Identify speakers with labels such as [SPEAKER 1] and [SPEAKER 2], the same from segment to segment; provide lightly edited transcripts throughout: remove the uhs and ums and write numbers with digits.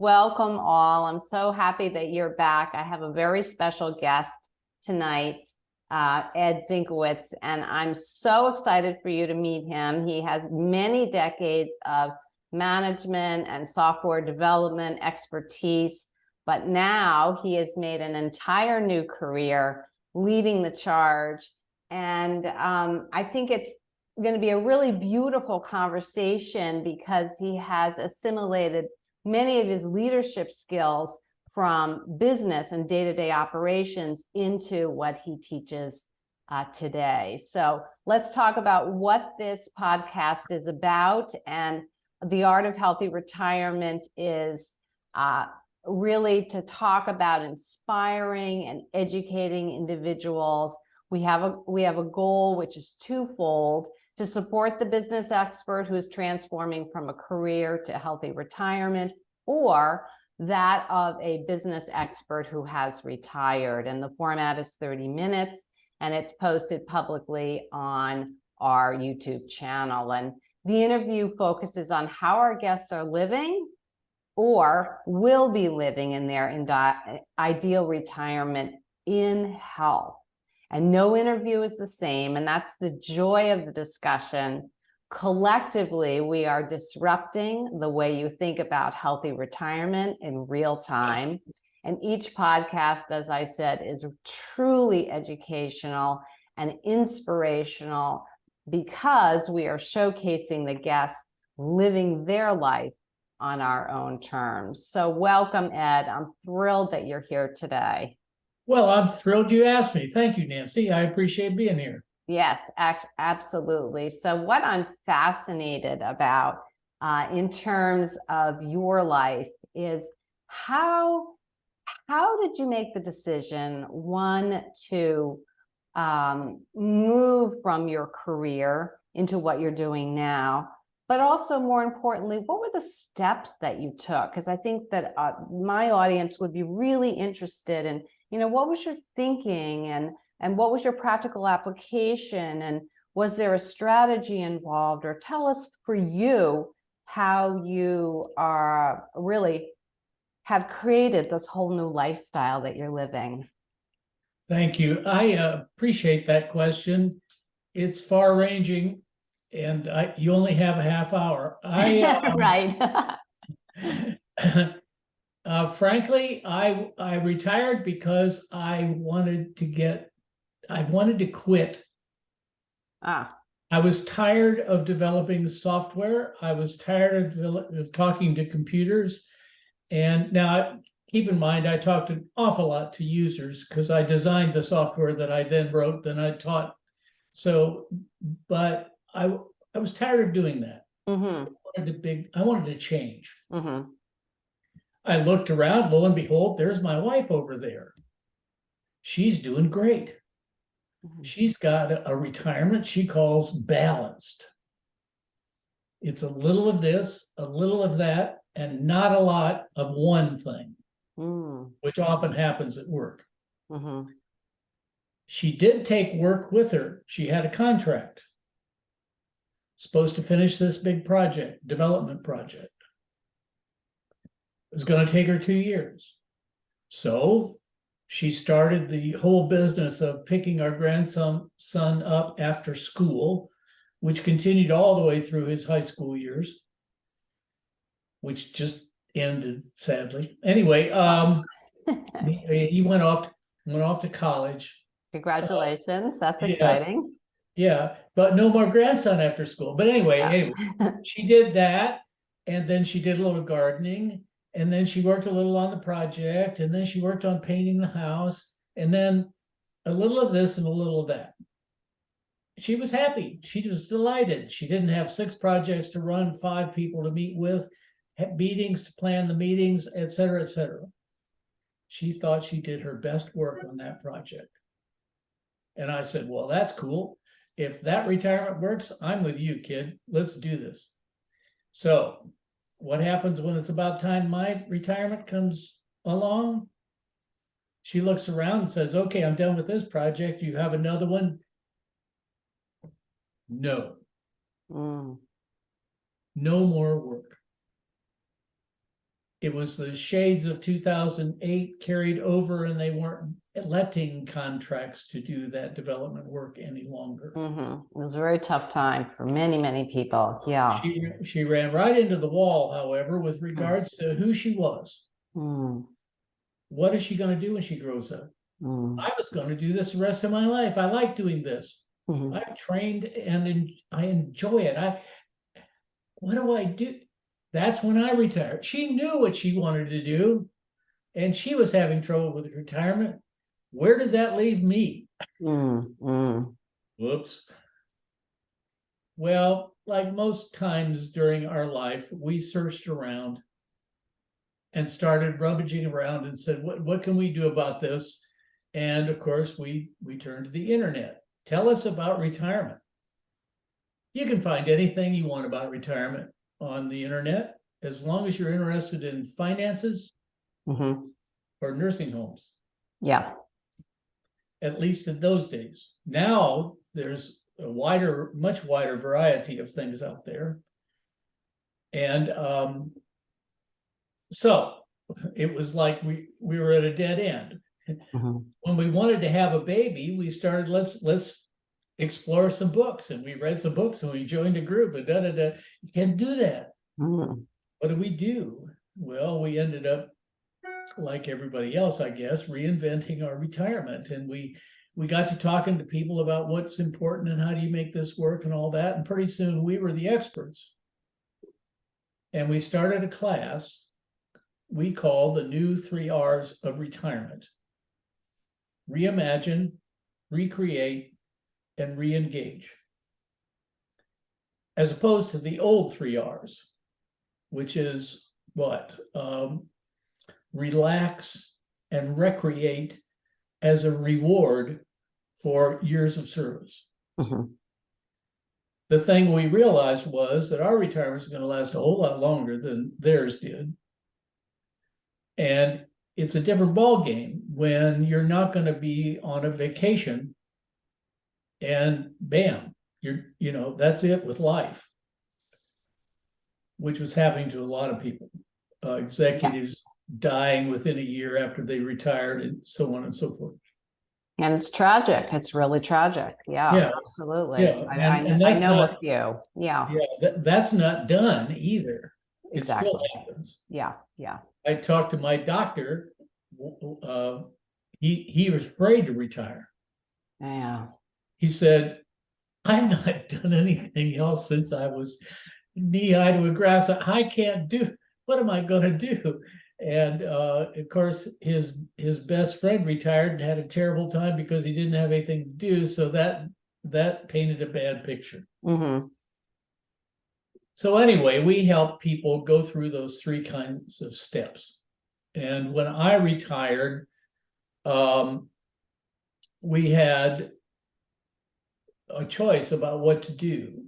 [SPEAKER 1] Welcome all. I'm so happy that you're back. I have a very special guest tonight, Ed Zinkiewicz, and I'm so excited for you to meet him. He has many decades of management and software development expertise, but now he has made an entire new career leading the charge. And I think it's going to be a really beautiful conversation because he has assimilated many of his leadership skills from business and day-to-day operations into what he teaches today. So let's talk about what this podcast is about. And the Art of Healthy Retirement is really to talk about inspiring and educating individuals. We have a goal which is twofold: to support the business expert who is transforming from a career to healthy retirement, or that of a business expert who has retired. And the format is 30 minutes, and it's posted publicly on our YouTube channel. And the interview focuses on how our guests are living or will be living in their ideal retirement in health. And no interview is the same, and that's the joy of the discussion. Collectively, we are disrupting the way you think about healthy retirement in real time. And each podcast, as I said, is truly educational and inspirational because we are showcasing the guests living their life on our own terms. So welcome, Ed. I'm thrilled that you're here today.
[SPEAKER 2] Well, I'm thrilled you asked me. Thank you, Nancy. I appreciate being here.
[SPEAKER 1] Yes, absolutely. So what I'm fascinated about in terms of your life is how did you make the decision, one, to move from your career into what you're doing now, but also more importantly, what were the steps that you took? Because I think that my audience would be really interested in, what was your thinking and what was your practical application? And was there a strategy involved? Or tell us for you how you are really have created this whole new lifestyle that you're living.
[SPEAKER 2] Thank you. I appreciate that question. It's far-ranging, and you only have a half hour.
[SPEAKER 1] Right.
[SPEAKER 2] Frankly, I retired because I wanted to quit. I was tired of developing software. I was tired of talking to computers. And now, keep in mind, I talked an awful lot to users because I designed the software that I then wrote, then I taught. So, but I was tired of doing that.
[SPEAKER 1] Mm-hmm.
[SPEAKER 2] I wanted to change.
[SPEAKER 1] Mm-hmm.
[SPEAKER 2] I looked around, lo and behold, there's my wife over there. She's doing great. Mm-hmm. She's got a retirement she calls balanced. It's a little of this, a little of that, and not a lot of one thing, which often happens at work. Mm-hmm. She did take work with her. She had a contract. Supposed to finish this big project, development project. It was going to take her 2 years. So she started the whole business of picking our grandson up after school, which continued all the way through his high school years, which just ended sadly. Anyway, he went off to college.
[SPEAKER 1] Congratulations. That's exciting.
[SPEAKER 2] Yeah, but no more grandson after school. But anyway, she did that, and then she did a little gardening, and then she worked a little on the project, and then she worked on painting the house, and then a little of this and a little of that. She was happy. She was delighted. She didn't have 6 projects to run, 5 people to meet with, meetings to plan the meetings, et cetera, et cetera. She thought she did her best work on that project. And I said, well, that's cool. If that retirement works, I'm with you, kid. Let's do this. So what happens when it's about time my retirement comes along? She looks around and says, okay, I'm done with this project. You have another one? No. No more work. it was the shades of 2008 carried over, and they weren't letting contracts to do that development work any longer.
[SPEAKER 1] It was a very tough time for many, many people. Yeah.
[SPEAKER 2] She ran right into the wall, however, with regards to who she was. What is she going to do when she grows up? I was going to do this the rest of my life. I like doing this. I've trained and I enjoy it. What do I do? That's when I retired. She knew what she wanted to do, and she was having trouble with retirement. Where did that leave me? Whoops. Well, like most times during our life, we searched around and started rummaging around and said, what can we do about this? And of course, we turned to the internet. Tell us about retirement. You can find anything you want about retirement on the internet, as long as you're interested in finances or nursing homes.
[SPEAKER 1] Yeah.
[SPEAKER 2] At least in those days. Now there's a much wider variety of things out there. And so it was like we were at a dead end. When we wanted to have a baby, we started, let's explore some books, and we read some books, and we joined a group, and You can't do that. What do we do? Well, we ended up, like everybody else, I guess, reinventing our retirement. And we got to talking to people about what's important and how do you make this work and all that. And pretty soon we were the experts. And we started a class we call the new 3 R's of retirement: reimagine, recreate, and re-engage. As opposed to the old 3 R's, which is what? Relax and recreate as a reward for years of service. The thing we realized was that our retirement is going to last a whole lot longer than theirs did. And it's a different ball game when you're not going to be on a vacation and bam, that's it with life, which was happening to a lot of people. Executives dying within a year after they retired, and so on and so forth.
[SPEAKER 1] And it's tragic. It's really tragic. Yeah. Absolutely.
[SPEAKER 2] Yeah.
[SPEAKER 1] I know a few. Yeah.
[SPEAKER 2] That's not done either.
[SPEAKER 1] Exactly.
[SPEAKER 2] It still happens.
[SPEAKER 1] Yeah.
[SPEAKER 2] I talked to my doctor. He was afraid to retire.
[SPEAKER 1] Yeah.
[SPEAKER 2] He said, I've not done anything else since I was knee-high to a grass. I can't do. What am I going to do? And of course, his best friend retired and had a terrible time because he didn't have anything to do. So that painted a bad picture. So anyway, we help people go through those 3 kinds of steps. And when I retired, we had a choice about what to do.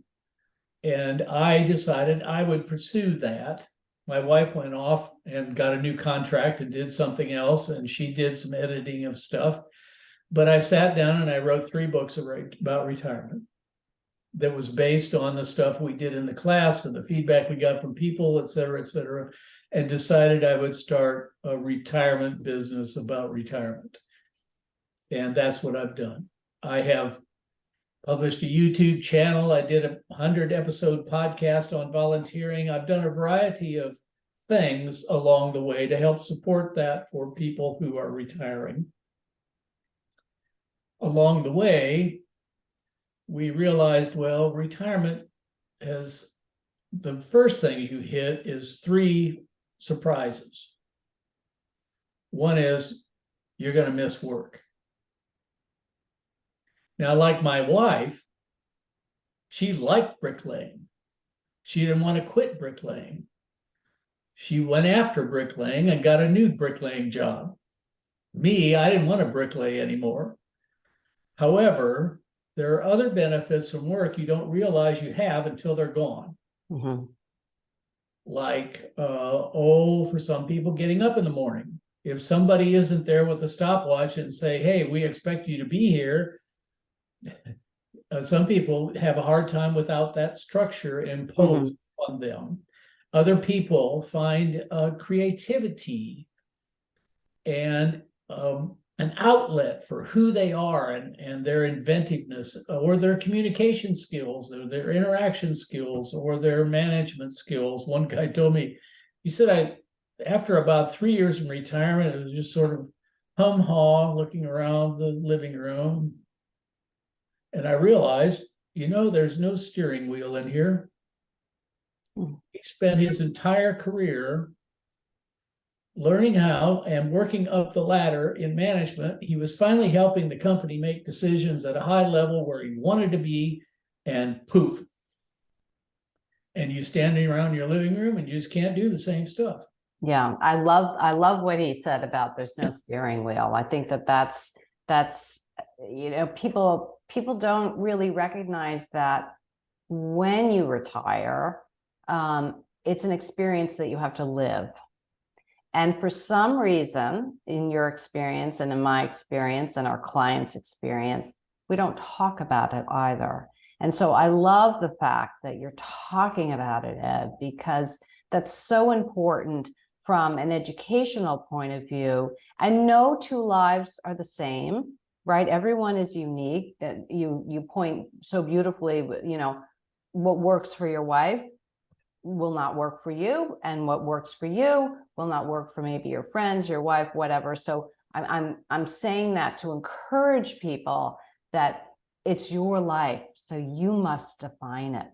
[SPEAKER 2] And I decided I would pursue that. My wife went off and got a new contract and did something else, and she did some editing of stuff. But I sat down and I wrote 3 books about retirement that was based on the stuff we did in the class and the feedback we got from people, et cetera, and decided I would start a retirement business about retirement. And that's what I've done. I have published a YouTube channel. I did a 100-episode podcast on volunteering. I've done a variety of things along the way to help support that for people who are retiring. Along the way, we realized, well, retirement has the first thing you hit is 3 surprises. One is you're going to miss work. Now, like my wife, she liked bricklaying. She didn't want to quit bricklaying. She went after bricklaying and got a new bricklaying job. Me, I didn't want to bricklay anymore. However, there are other benefits from work you don't realize you have until they're gone. Like, for some people, getting up in the morning. If somebody isn't there with a stopwatch and say, hey, we expect you to be here, some people have a hard time without that structure imposed on them. other people find creativity and an outlet for who they are and their inventiveness or their communication skills or their interaction skills or their management skills. One guy told me, he said, after about 3 years in retirement, it was just sort of hum-haw looking around the living room. And I realized, there's no steering wheel in here. He spent his entire career learning how and working up the ladder in management. He was finally helping the company make decisions at a high level where he wanted to be, and poof. And you standing around your living room and you just can't do the same stuff.
[SPEAKER 1] Yeah, I love what he said about there's no steering wheel. I think that's people don't really recognize that when you retire, it's an experience that you have to live. And for some reason, in your experience and in my experience and our clients' experience, we don't talk about it either. And so I love the fact that you're talking about it, Ed, because that's so important from an educational point of view. And no two lives are the same, right? Everyone is unique. That you point so beautifully, what works for your wife will not work for you, and what works for you will not work for maybe your friends, your wife, whatever. So I'm saying that to encourage people that it's your life, so you must define it.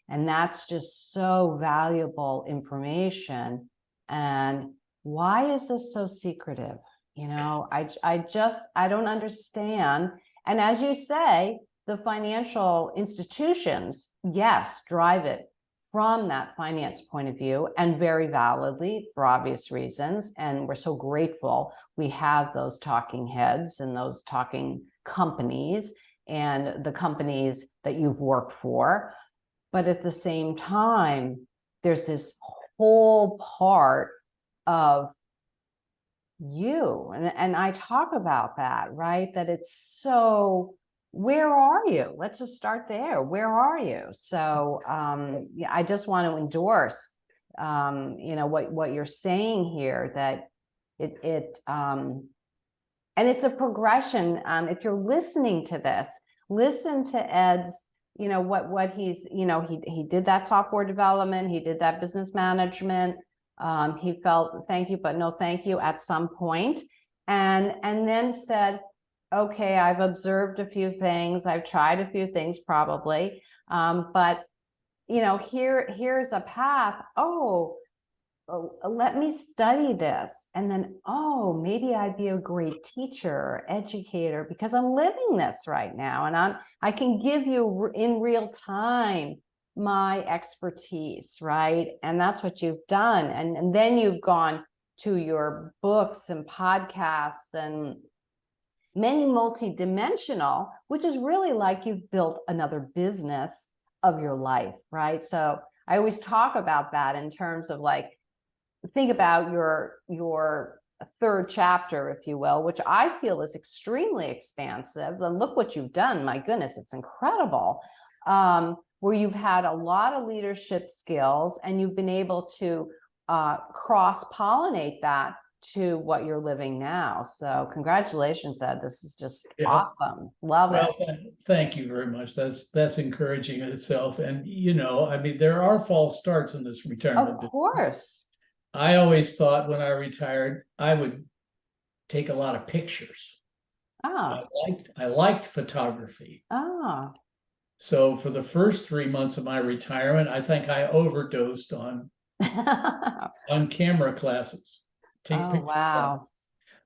[SPEAKER 1] And that's just so valuable information. And why is this so secretive? I don't understand. And as you say, the financial institutions, yes, drive it from that finance point of view, and very validly for obvious reasons. And we're so grateful we have those talking heads and those talking companies and the companies that you've worked for. But at the same time, there's this whole part of you. And I talk about that, right? That it's so, where are you? Let's just start there. Where are you? So yeah, I just want to endorse, what you're saying here, that and it's a progression. If you're listening to this, listen to Ed's, what he's, he did that software development, he did that business management. He felt thank you, but no thank you at some point. And then said, okay, I've observed a few things. I've tried a few things probably. But here's a path. Let me study this. And then, maybe I'd be a great teacher, educator, because I'm living this right now. And I can give you in real time my expertise, right? And that's what you've done. And then you've gone to your books and podcasts and many multi-dimensional, which is really like you've built another business of your life, right? So I always talk about that in terms of think about your third chapter, if you will, which I feel is extremely expansive. And look what you've done. My goodness, it's incredible. Where you've had a lot of leadership skills and you've been able to cross-pollinate that to what you're living now. So congratulations, Ed. This is just awesome. Love it.
[SPEAKER 2] Thank you very much. That's encouraging in itself. And, there are false starts in this retirement.
[SPEAKER 1] Of course.
[SPEAKER 2] I always thought when I retired, I would take a lot of pictures. I liked photography. So for the first 3 months of my retirement, I think I overdosed on camera classes.
[SPEAKER 1] Wow.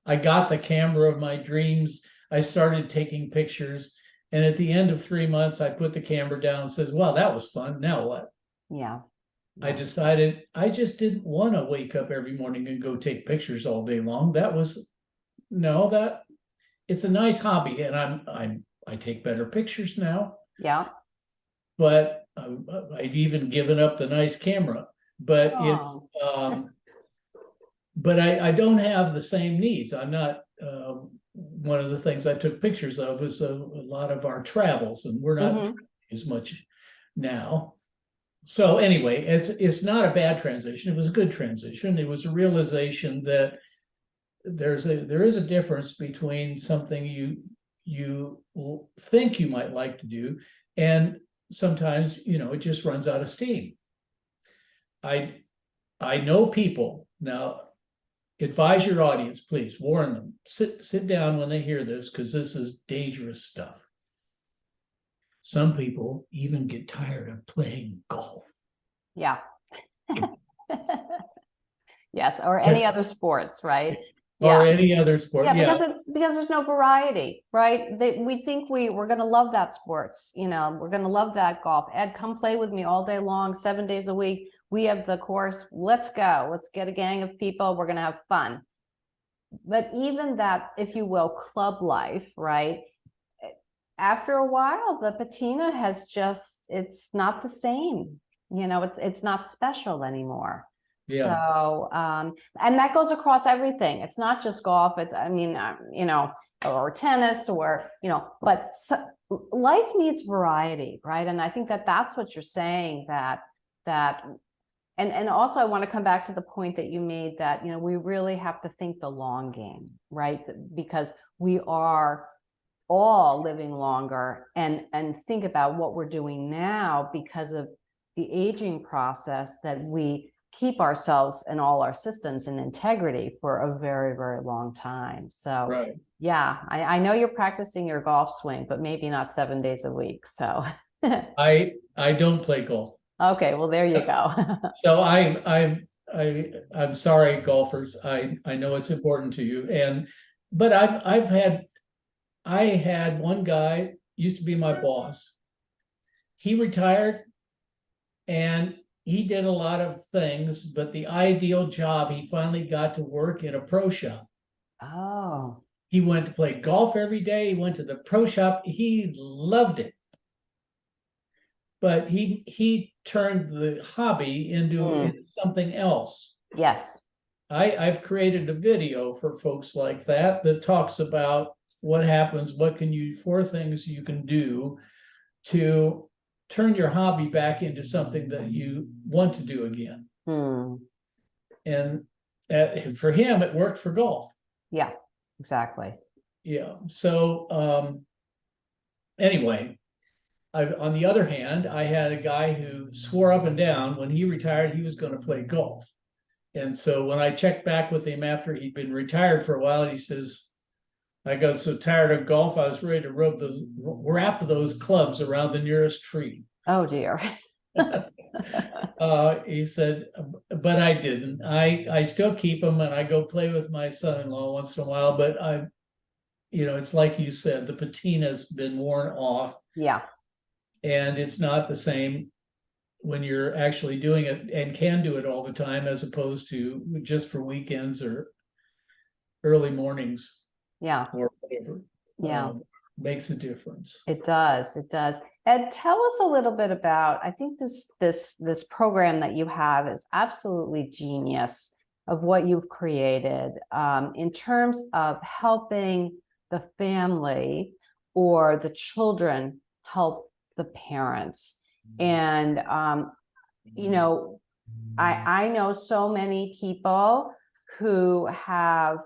[SPEAKER 2] I got the camera of my dreams. I started taking pictures. And at the end of 3 months, I put the camera down and says, well, that was fun. Now what?
[SPEAKER 1] Yeah.
[SPEAKER 2] I decided I just didn't want to wake up every morning and go take pictures all day long. It's a nice hobby, and I take better pictures now.
[SPEAKER 1] Yeah.
[SPEAKER 2] But I've even given up the nice camera. But but I don't have the same needs. I'm not. One of the things I took pictures of was a lot of our travels, and we're not as much now. So anyway, it's not a bad transition. It was a good transition. It was a realization that there is a difference between something you think you might like to do, and sometimes it just runs out of steam. I know people now. Advise your audience, please. Warn them. Sit down when they hear this, because this is dangerous stuff. Some people even get tired of playing golf.
[SPEAKER 1] Yeah. Yes, or any other sports, right?
[SPEAKER 2] Or any other sport.
[SPEAKER 1] Yeah, because there's no variety, right? We think we're going to love that sports, we're going to love that golf. Ed, come play with me all day long, 7 days a week. We have the course. Let's go. Let's get a gang of people. We're going to have fun. But even that, if you will, club life, right? After a while, the patina it's not the same. It's not special anymore.
[SPEAKER 2] Yeah.
[SPEAKER 1] So, and that goes across everything. It's not just golf. Or tennis but life needs variety, right? And I think that's what you're saying, and also I want to come back to the point that you made that, we really have to think the long game, right? Because we are all living longer, and think about what we're doing now because of the aging process, that we keep ourselves and all our systems in integrity for a very, very long time. So
[SPEAKER 2] right.
[SPEAKER 1] Yeah, I know you're practicing your golf swing, but maybe not 7 days a week. So
[SPEAKER 2] I don't play golf.
[SPEAKER 1] Okay, well, there you go.
[SPEAKER 2] So I'm sorry, golfers. I know it's important to you, but I had one guy used to be my boss. He retired, and he did a lot of things, but the ideal job, he finally got to work in a pro shop.
[SPEAKER 1] Oh.
[SPEAKER 2] He went to play golf every day. He went to the pro shop. He loved it. But he turned the hobby into something else.
[SPEAKER 1] Yes.
[SPEAKER 2] I've created a video for folks like that talks about what happens, 4 things you can do to turn your hobby back into something that you want to do again. And for him, it worked for golf.
[SPEAKER 1] Yeah, exactly.
[SPEAKER 2] Yeah. So anyway, on the other hand, I had a guy who swore up and down when he retired, he was going to play golf. And so when I checked back with him after he'd been retired for a while, he says, I got so tired of golf, I was ready to wrap those clubs around the nearest tree.
[SPEAKER 1] Oh, dear.
[SPEAKER 2] He said, but I didn't. I still keep them, and I go play with my son-in-law once in a while, but it's like you said, the patina's been worn off.
[SPEAKER 1] Yeah.
[SPEAKER 2] And it's not the same when you're actually doing it and can do it all the time, as opposed to just for weekends or early mornings.
[SPEAKER 1] Yeah.
[SPEAKER 2] Or whatever.
[SPEAKER 1] Yeah.
[SPEAKER 2] Makes a difference.
[SPEAKER 1] It does. It does. Ed, tell us a little bit about, I think this program that you have is absolutely genius, of what you've created in terms of helping the family or the children help the parents. And I know so many people who have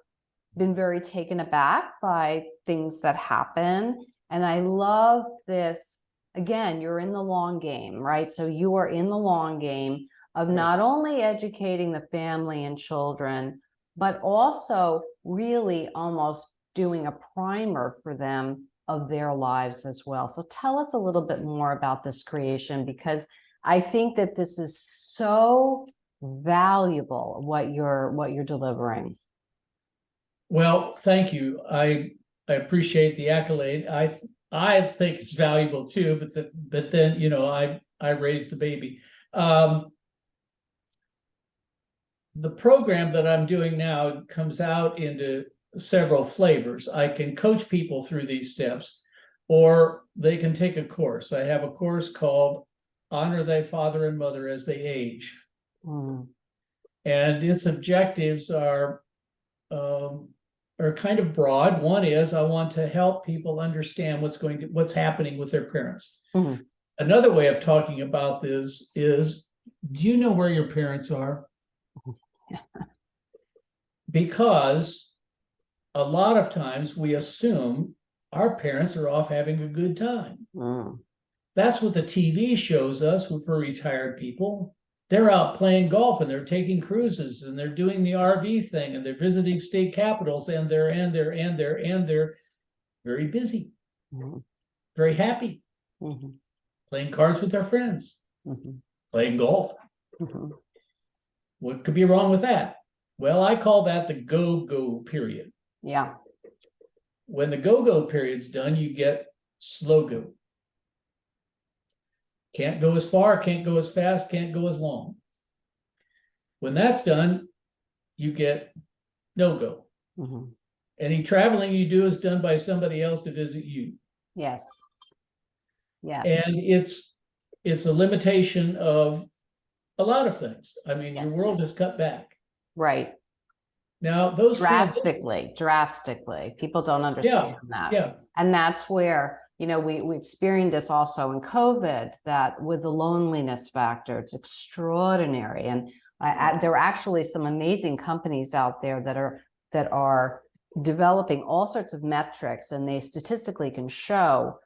[SPEAKER 1] been very taken aback by things that happen. And I love this. Again, you're in the long game, right? So you are in the long game of not only educating the family and children, but also really almost doing a primer for them of their lives as well. So tell us a little bit more about this creation, because I think that this is so valuable, what you're delivering.
[SPEAKER 2] Well, thank you. I appreciate the accolade. I think it's valuable too, but then I raised the baby. The program that I'm doing now comes out into several flavors. I can coach people through these steps, or they can take a course. I have a course called Honor Thy Father and Mother as They Age. And its objectives are kind of broad. One is I want to help people understand what's happening with their parents. Another way of talking about this is, do you know where your parents are? Because a lot of times we assume our parents are off having a good time. That's what the TV shows us for retired people. They're out playing golf and they're taking cruises and they're doing the RV thing and they're visiting state capitals and they're very busy, very happy, playing cards with their friends, playing golf. What could be wrong with that? Well, I call that the go-go period.
[SPEAKER 1] Yeah.
[SPEAKER 2] When the go-go period's done, you get slow go. Can't go as far, can't go as fast, can't go as long. When that's done, you get no-go. Any traveling you do is done by somebody else to visit you.
[SPEAKER 1] Yes. Yes.
[SPEAKER 2] And it's a limitation of a lot of things. I mean, your world is cut back.
[SPEAKER 1] Right.
[SPEAKER 2] Now, those
[SPEAKER 1] drastically. People don't understand that.
[SPEAKER 2] Yeah.
[SPEAKER 1] And that's where, you know, we experienced this also in COVID, that with the loneliness factor, it's extraordinary. And there are actually some amazing companies out there that are developing all sorts of metrics, and they statistically can show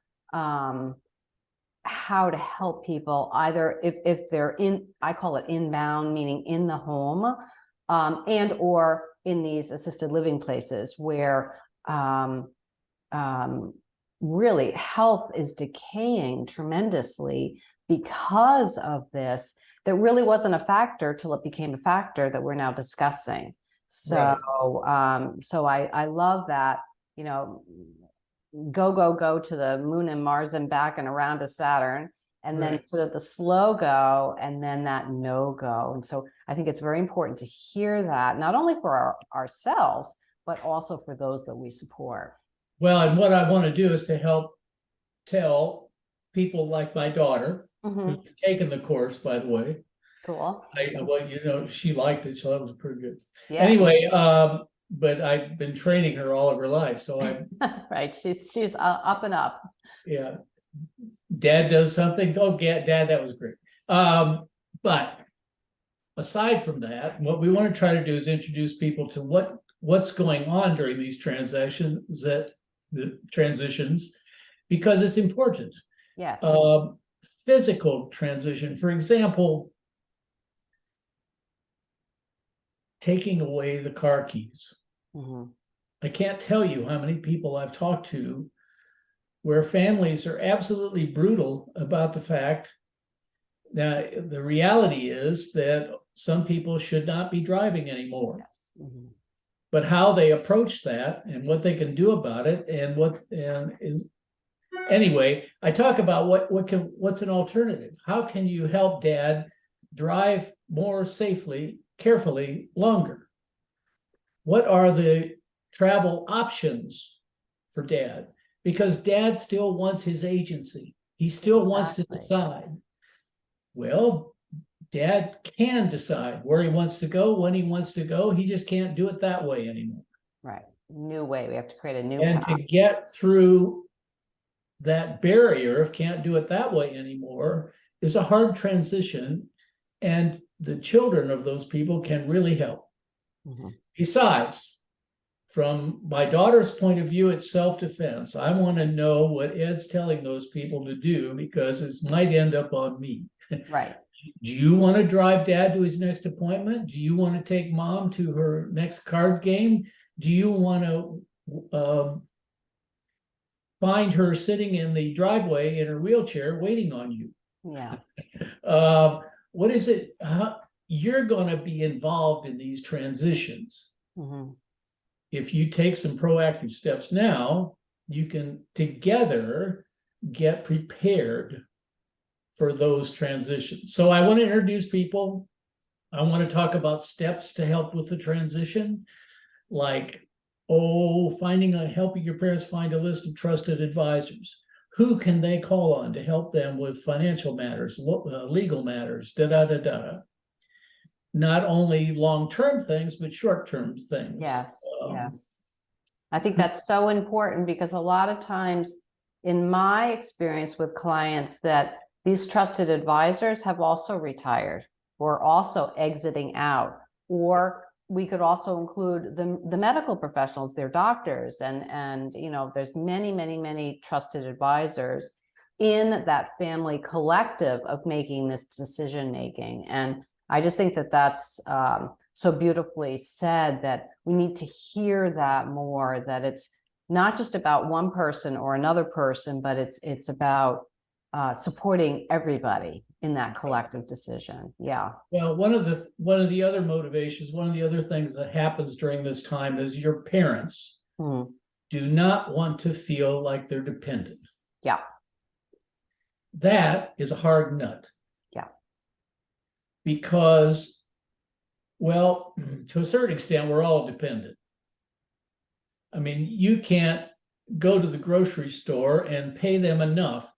[SPEAKER 1] how to help people, either if they're in, I call it inbound, meaning in the home, and or in these assisted living places where really health is decaying tremendously because of this. That really wasn't a factor till it became a factor that we're now discussing. So, I love that, you know, go to the moon and Mars and back and around to Saturn, and then sort of the slow go, and then that no go. And so I think it's very important to hear that, not only for ourselves, but also for those that we support.
[SPEAKER 2] Well, and what I want to do is to help tell people like my daughter, who's taken the course, by the way.
[SPEAKER 1] Cool.
[SPEAKER 2] Well, you know, she liked it, so that was pretty good.
[SPEAKER 1] Yeah.
[SPEAKER 2] Anyway, but I've been training her all of her life, so I'm
[SPEAKER 1] right. She's up and up.
[SPEAKER 2] Yeah. Dad does something. Oh, Dad, that was great. But aside from that, what we want to try to do is introduce people to what's going on during these transitions, because it's important.
[SPEAKER 1] Yes.
[SPEAKER 2] Physical transition, for example, taking away the car keys. I can't tell you how many people I've talked to where families are absolutely brutal about the fact that the reality is that some people should not be driving anymore.
[SPEAKER 1] Yes.
[SPEAKER 2] But how they approach that and what they can do about it anyway, I talk about what's an alternative. How can you help Dad drive more safely, carefully, longer? What are the travel options for Dad? Because Dad still wants his agency. He still wants to decide. Well, Dad can decide where he wants to go, when he wants to go. He just can't do it that way anymore.
[SPEAKER 1] Right. New way. We have to create a new
[SPEAKER 2] And
[SPEAKER 1] path.
[SPEAKER 2] to get through that barrier of can't do it that way anymore is a hard transition. And the children of those people can really help. Besides, from my daughter's point of view, it's self-defense. I want to know what Ed's telling those people to do, because it might end up on me.
[SPEAKER 1] Right.
[SPEAKER 2] Do you want to drive Dad to his next appointment? Do you want to take Mom to her next card game? Do you want to find her sitting in the driveway in her wheelchair waiting on you?
[SPEAKER 1] Yeah.
[SPEAKER 2] What is it? You're going to be involved in these transitions. If you take some proactive steps now, you can together get prepared for those transitions. So I want to introduce people. I want to talk about steps to help with the transition, like, helping your parents find a list of trusted advisors. Who can they call on to help them with financial matters, legal matters, Not only long-term things, but short-term things.
[SPEAKER 1] Yes. Yes. I think that's so important, because a lot of times in my experience with clients that these trusted advisors have also retired or also exiting out. Or we could also include the medical professionals, their doctors, and you know, there's many trusted advisors in that family collective of making this decision making. And I just think that that's so beautifully said, that we need to hear that more, that it's not just about one person or another person, but it's about supporting everybody in that collective decision. Yeah.
[SPEAKER 2] Well, one of the other motivations, one of the other things that happens during this time is your parents do not want to feel like they're dependent.
[SPEAKER 1] Yeah.
[SPEAKER 2] That is a hard nut.
[SPEAKER 1] Yeah.
[SPEAKER 2] Because, well, to a certain extent, we're all dependent. I mean, you can't go to the grocery store and pay them enough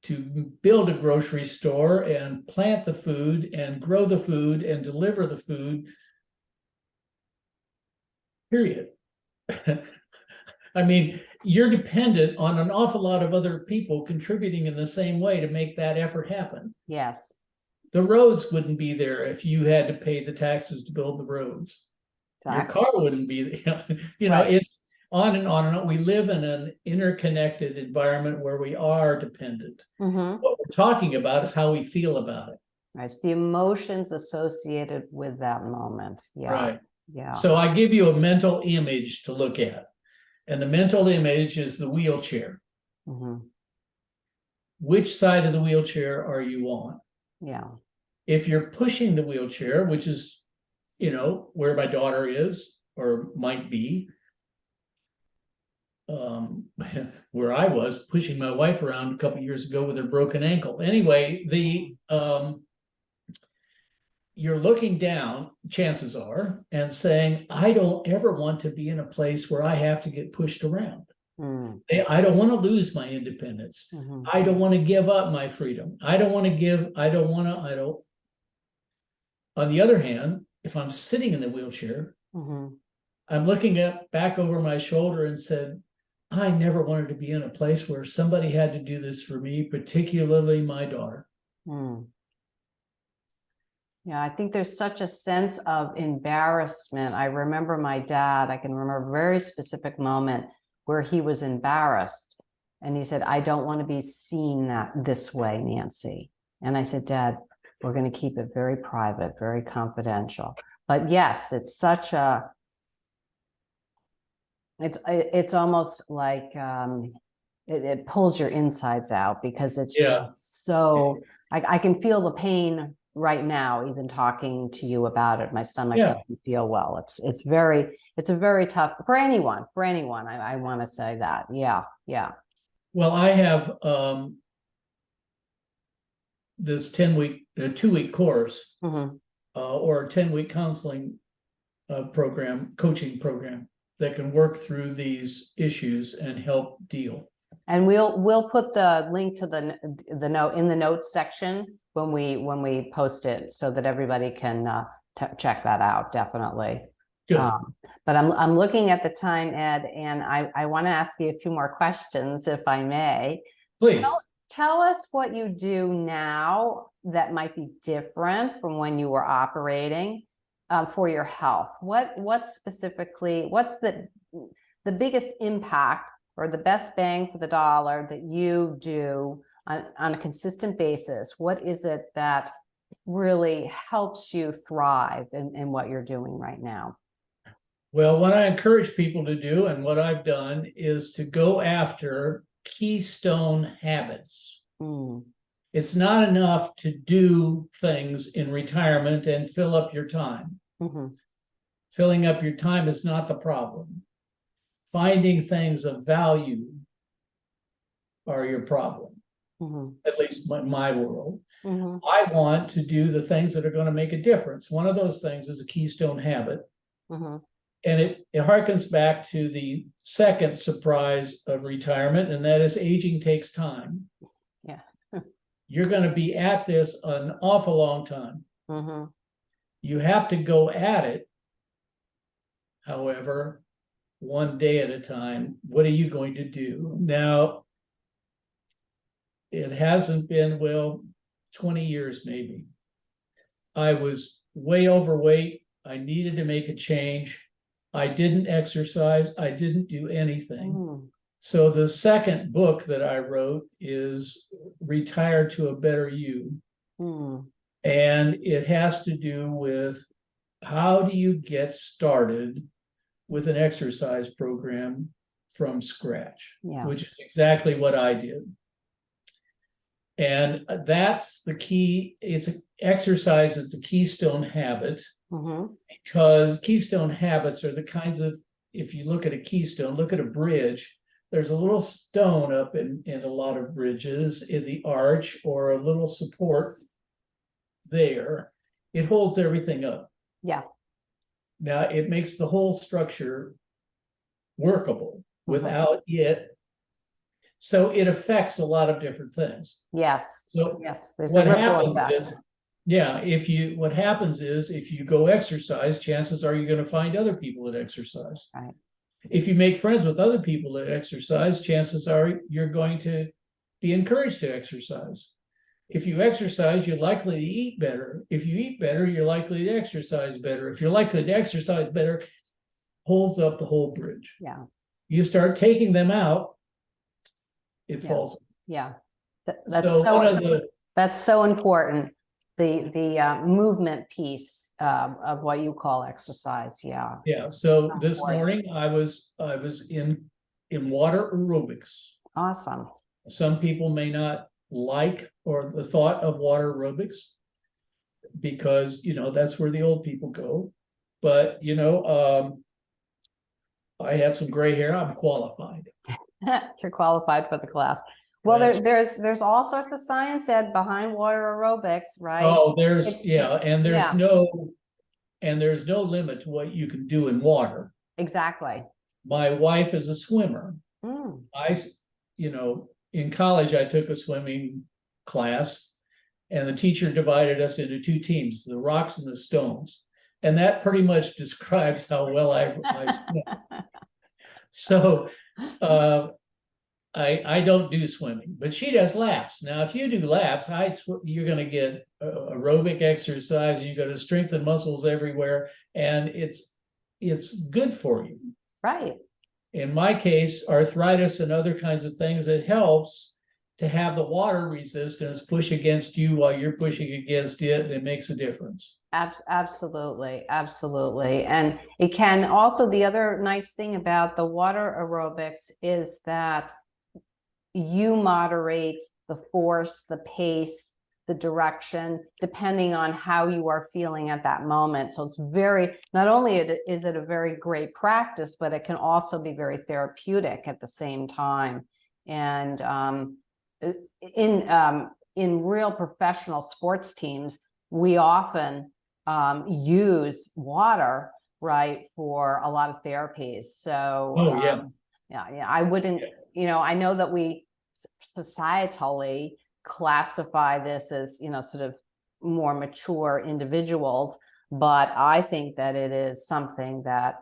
[SPEAKER 2] to build a grocery store and plant the food and grow the food and deliver the food, period. I mean, you're dependent on an awful lot of other people contributing in the same way to make that effort happen.
[SPEAKER 1] Yes.
[SPEAKER 2] The roads wouldn't be there if you had to pay the taxes to build the roads.
[SPEAKER 1] Exactly.
[SPEAKER 2] Your car wouldn't be there. Right. It's on and on and on. We live in an interconnected environment where we are dependent. What we're talking about is how we feel about it.
[SPEAKER 1] Right. It's the emotions associated with that moment. Yeah.
[SPEAKER 2] Right.
[SPEAKER 1] Yeah.
[SPEAKER 2] So I give you a mental image to look at. And the mental image is the wheelchair. Which side of the wheelchair are you on?
[SPEAKER 1] Yeah.
[SPEAKER 2] If you're pushing the wheelchair, which is, you know, where my daughter is or might be, where I was pushing my wife around a couple of years ago with her broken ankle. Anyway, you're looking down, chances are, and saying, I don't ever want to be in a place where I have to get pushed around. I don't want to lose my independence. I don't want to give up my freedom. On the other hand, if I'm sitting in the wheelchair, I'm looking back over my shoulder and said, I never wanted to be in a place where somebody had to do this for me, particularly my daughter.
[SPEAKER 1] Yeah, I think there's such a sense of embarrassment. I remember my dad, I can remember a very specific moment where he was embarrassed. And he said, I don't want to be seen this way, Nancy. And I said, Dad, we're going to keep it very private, very confidential. But yes, it's such a, it's almost like it pulls your insides out, because it's just so, I can feel the pain right now, even talking to you about it. My stomach doesn't feel well. It's a very tough for anyone. I want to say that. Yeah.
[SPEAKER 2] Well, I have this 2-week course or a 10-week counseling coaching program that can work through these issues and help deal.
[SPEAKER 1] And we'll put the link to the note in the notes section when we post it, so that everybody can check that out. Definitely.
[SPEAKER 2] Good.
[SPEAKER 1] But I'm looking at the time, Ed, and I want to ask you a few more questions, if I may.
[SPEAKER 2] Please.
[SPEAKER 1] Tell us what you do now that might be different from when you were operating for your health. What's specifically, what's the biggest impact or the best bang for the dollar that you do on a consistent basis? What is it that really helps you thrive in what you're doing right now?
[SPEAKER 2] Well, what I encourage people to do, and what I've done, is to go after keystone habits. It's not enough to do things in retirement and fill up your time. Filling up your time is not the problem. Finding things of value are your problem. At least in my world. I want to do the things that are going to make a difference. One of those things is a keystone habit. And it harkens back to the second surprise of retirement, and that is aging takes time.
[SPEAKER 1] Yeah.
[SPEAKER 2] You're going to be at this an awful long time. You have to go at it, however, one day at a time. What are you going to do? Now, it hasn't been, well, 20 years maybe. I was way overweight. I needed to make a change. I didn't exercise. I didn't do anything.
[SPEAKER 1] Mm.
[SPEAKER 2] So the second book that I wrote is Retire to a Better You.
[SPEAKER 1] Mm.
[SPEAKER 2] And it has to do with how do you get started with an exercise program from scratch,
[SPEAKER 1] Yeah.
[SPEAKER 2] which is exactly what I did. And that's the key. Exercise is the keystone habit,
[SPEAKER 1] Mm-hmm.
[SPEAKER 2] because keystone habits are the kinds of, if you look at a keystone, look at a bridge, there's a little stone up in a lot of bridges in the arch, or a little support there. It holds everything up.
[SPEAKER 1] Yeah.
[SPEAKER 2] Now it makes the whole structure workable without it. So it affects a lot of different things.
[SPEAKER 1] Yes.
[SPEAKER 2] So
[SPEAKER 1] yes. There's
[SPEAKER 2] what
[SPEAKER 1] a ripple
[SPEAKER 2] happens
[SPEAKER 1] effect.
[SPEAKER 2] is, yeah, what happens is, if you go exercise, chances are you're going to find other people that exercise.
[SPEAKER 1] Right.
[SPEAKER 2] If you make friends with other people that exercise, chances are you're going to be encouraged to exercise. If you exercise, you're likely to eat better. If you eat better, you're likely to exercise better. If you're likely to exercise better, holds up the whole bridge.
[SPEAKER 1] Yeah.
[SPEAKER 2] You start taking them out, it
[SPEAKER 1] Yeah.
[SPEAKER 2] falls.
[SPEAKER 1] Yeah.
[SPEAKER 2] So
[SPEAKER 1] That's so important. The movement piece of what you call exercise. Yeah.
[SPEAKER 2] Yeah. So
[SPEAKER 1] So
[SPEAKER 2] this
[SPEAKER 1] important.
[SPEAKER 2] morning I was in water aerobics.
[SPEAKER 1] Awesome.
[SPEAKER 2] Some people may not like or the thought of water aerobics, because that's where the old people go. But I have some gray hair. I'm qualified.
[SPEAKER 1] You're qualified for the class. Well, there's all sorts of science, Ed, behind water aerobics, right?
[SPEAKER 2] Oh, there's
[SPEAKER 1] It's-
[SPEAKER 2] there's no limit to what you can do in water.
[SPEAKER 1] Exactly.
[SPEAKER 2] My wife is a swimmer.
[SPEAKER 1] Mm.
[SPEAKER 2] In college, I took a swimming class, and the teacher divided us into two teams, the rocks and the stones. And that pretty much describes how well I swim. So I don't do swimming, but she does laps. Now, if you do laps, you're going to get aerobic exercise. You're going to strengthen muscles everywhere, and it's good for you.
[SPEAKER 1] Right.
[SPEAKER 2] In my case, arthritis and other kinds of things, it helps to have the water resistance push against you while you're pushing against it, and it makes a difference.
[SPEAKER 1] Absolutely. Absolutely. And it can also, the other nice thing about the water aerobics is that you moderate the force, the pace, the direction, depending on how you are feeling at that moment. So it's not only is it a very great practice, but it can also be very therapeutic at the same time. And in real professional sports teams, we often use water, right, for a lot of therapies. So yeah, I wouldn't, I know that we societally classify this as, sort of more mature individuals, but I think that it is something that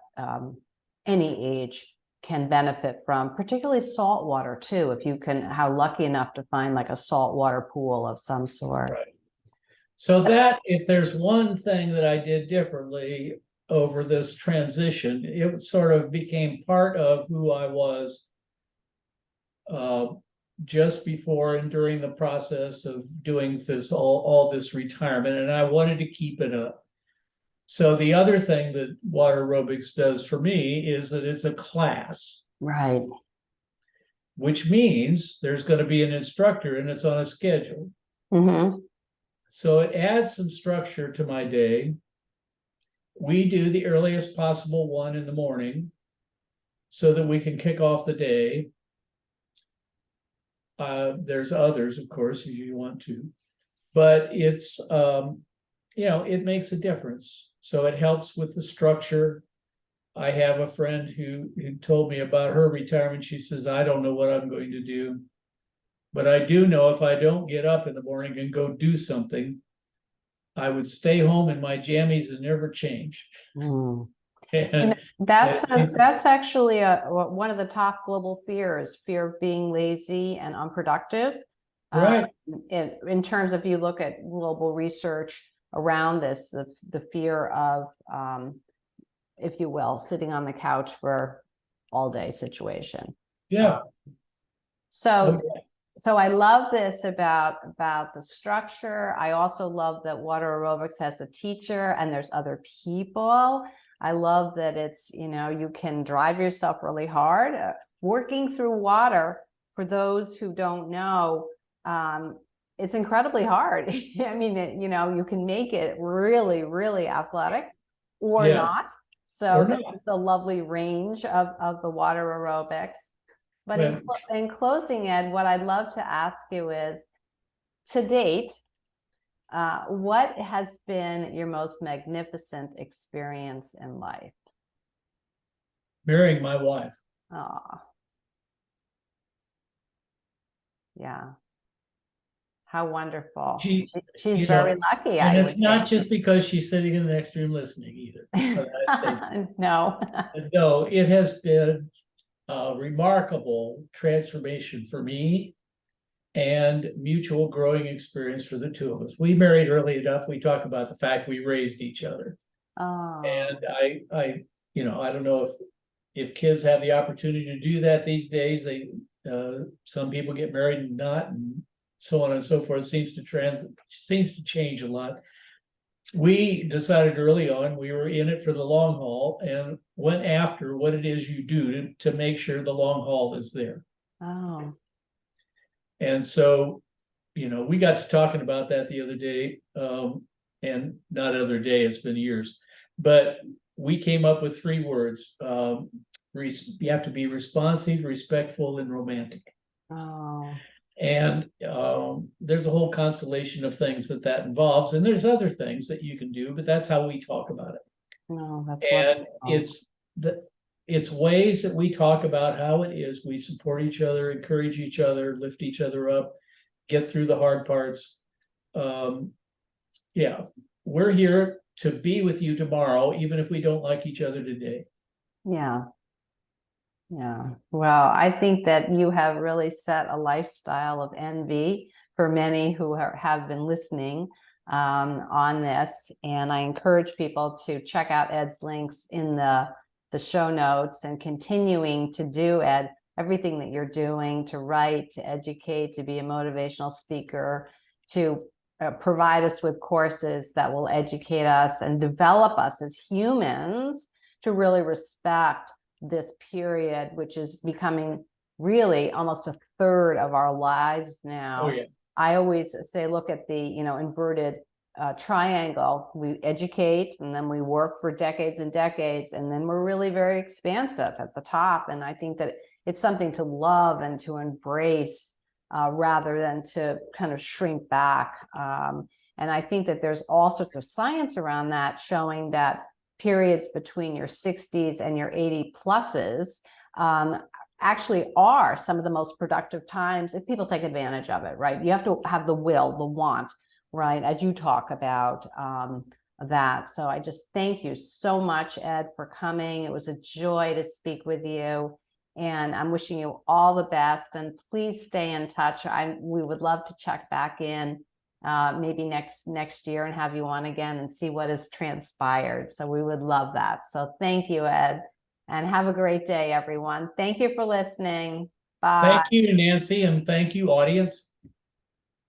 [SPEAKER 1] any age can benefit from, particularly salt water too, if you can, how lucky enough to find like a saltwater pool of some sort.
[SPEAKER 2] Right. So that, if there's one thing that I did differently over this transition, it sort of became part of who I was just before and during the process of doing this, all this retirement, and I wanted to keep it up. So the other thing that water aerobics does for me is that it's a class.
[SPEAKER 1] Right.
[SPEAKER 2] Which means there's going to be an instructor and it's on a schedule.
[SPEAKER 1] Mm-hmm.
[SPEAKER 2] So it adds some structure to my day. We do the earliest possible one in the morning so that we can kick off the day. There's others, of course, if you want to, but it's, it makes a difference. So it helps with the structure. I have a friend who told me about her retirement. She says, I don't know what I'm going to do, but I do know if I don't get up in the morning and go do something, I would stay home in my jammies and never change.
[SPEAKER 1] Mm. That's actually one of the top global fears, fear of being lazy and unproductive.
[SPEAKER 2] Right.
[SPEAKER 1] In terms of, you look at global research around this, the fear of, if you will, sitting on the couch for all day situation.
[SPEAKER 2] Yeah.
[SPEAKER 1] So,
[SPEAKER 2] Okay.
[SPEAKER 1] so I love this about the structure. I also love that water aerobics has a teacher and there's other people. I love that it's, you can drive yourself really hard. Working through water, for those who don't know, it's incredibly hard. I mean, you can make it really, really athletic or
[SPEAKER 2] Yeah.
[SPEAKER 1] not. So
[SPEAKER 2] Or
[SPEAKER 1] this
[SPEAKER 2] not.
[SPEAKER 1] is the lovely range of the water aerobics. But
[SPEAKER 2] Well,
[SPEAKER 1] in closing, Ed, what I'd love to ask you is, to date, what has been your most magnificent experience in life?
[SPEAKER 2] marrying my wife.
[SPEAKER 1] Oh, yeah. How wonderful. She's very lucky,
[SPEAKER 2] and
[SPEAKER 1] I
[SPEAKER 2] it's
[SPEAKER 1] would
[SPEAKER 2] not
[SPEAKER 1] think.
[SPEAKER 2] just because she's sitting in the next room listening either. But I say,
[SPEAKER 1] No.
[SPEAKER 2] no, it has been a remarkable transformation for me and mutual growing experience for the two of us. We married early enough. We talk about the fact we raised each other.
[SPEAKER 1] Oh,
[SPEAKER 2] And I don't know if kids have the opportunity to do that these days. Some people get married and not, and so on and so forth. Seems to change a lot. We decided early on we were in it for the long haul and went after what it is you do to make sure the long haul is there.
[SPEAKER 1] oh,
[SPEAKER 2] And so, we got to talking about that the other day, and not other day, it's been years, but we came up with 3 words. You have to be responsive, respectful, and romantic.
[SPEAKER 1] oh,
[SPEAKER 2] And there's a whole constellation of things that involves, and there's other things that you can do, but that's how we talk about it.
[SPEAKER 1] no, that's
[SPEAKER 2] And
[SPEAKER 1] wonderful.
[SPEAKER 2] it's ways that we talk about how it is we support each other, encourage each other, lift each other up, get through the hard parts. Yeah, we're here to be with you tomorrow, even if we don't like each other today.
[SPEAKER 1] Yeah. Yeah. Well, I think that you have really set a lifestyle of envy for many who have been listening on this. And I encourage people to check out Ed's links in the show notes, and continuing to do, Ed, everything that you're doing, to write, to educate, to be a motivational speaker, to provide us with courses that will educate us and develop us as humans to really respect this period, which is becoming really almost a third of our lives now.
[SPEAKER 2] Oh, yeah.
[SPEAKER 1] I always say, look at the, inverted triangle. We educate, and then we work for decades and decades, and then we're really very expansive at the top. And I think that it's something to love and to embrace, rather than to kind of shrink back. And I think that there's all sorts of science around that, showing that periods between your 60s and your 80 pluses actually are some of the most productive times if people take advantage of it, right? You have to have the will, the want, right? As you talk about that. So I just thank you so much, Ed, for coming. It was a joy to speak with you. And I'm wishing you all the best. And please stay in touch. We would love to check back in maybe next year and have you on again and see what has transpired. So we would love that. So thank you, Ed, and have a great day, everyone. Thank you for listening. Bye.
[SPEAKER 2] Thank you, Nancy, and thank you, audience.